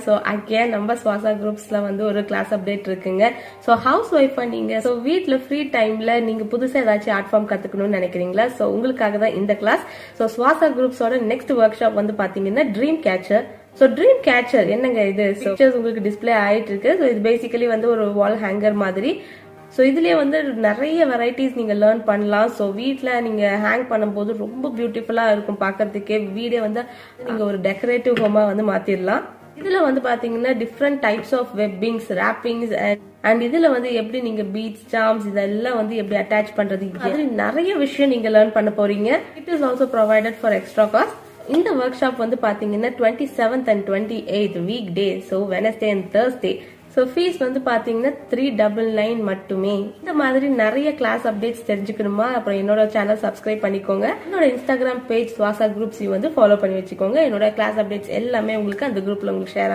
So again நம்ம சுவாசா குரூப்ஸ்ல வந்து ஒரு கிளாஸ் அப்டேட் இருக்குங்க. ஸோ ஹவுஸ் ஒய்ஃப் நீங்க ஸோ வீட்டில் ஃப்ரீ டைம்ல நீங்க புதுசா ஏதாச்சும் ஆர்ட் ஃபார்ம் கத்துக்கணும்னு நினைக்கிறீங்களா? ஸோ உங்களுக்காக தான் இந்த கிளாஸ். ஸோ சுவாசா குரூப்ஸோட நெக்ஸ்ட் ஒர்க் ஷாப் வந்து பாத்தீங்கன்னா dream catcher. So dream catcher என்னங்க இது? பிக்சர்ஸ் உங்களுக்கு டிஸ்பிளே ஆயிட்டு இருக்கு. ஸோ இது பேசிக்கலி வந்து ஒரு வால் ஹேங்கர் மாதிரி. ஸோ இதுலயே வந்து நிறைய வெரைட்டிஸ் நீங்க லேர்ன் பண்ணலாம். ஸோ வீட்டில் நீங்க ஹேங் பண்ணும்போது ரொம்ப பியூட்டிஃபுல்லா இருக்கும் பார்க்கறதுக்கே. வீடே வந்து நீங்க ஒரு டெக்கரேட்டிவ் ஹோமா வந்து மாத்திரலாம். இதுல வந்து பாத்தீங்கன்னா டிஃப்ரெண்ட் டைப்ஸ் ஆஃப் வெப்பிங்ஸ், ராப்பிங்ஸ் அண்ட் இதுல வந்து எப்படி நீங்க பீட்ஸ், சார்ம்ஸ் இதெல்லாம் வந்து எப்படி அட்டாச் பண்றது, இது நிறைய விஷயம் நீங்க லேர்ன் பண்ண போறீங்க. It is also provided for extra cost. இந்த ஒர்க் ஷாப் வந்து பாத்தீங்கன்னா 27th and 28th week day, so Wednesday and Thursday. So fees வந்து பாத்தீங்கன்னா 399 மட்டுமே. இந்த மாதிரி நிறைய கிளாஸ் அப்டேட்ஸ் தெரிஞ்சுக்கணுமா? அப்புறம் என்னோட சேனல் சப்ஸ்கிரைப் பண்ணிக்கோங்க. என்னோட இன்ஸ்டாகிராம் பேஜ் சுவாசா குரூப்ஸ் வந்து ஃபாலோ பண்ணி வச்சுக்கோங்க. என்னோட கிளாஸ் அப்டேட்ஸ் எல்லாமே உங்களுக்கு அந்த குரூப்ல உங்களுக்கு ஷேர் ஆகும்.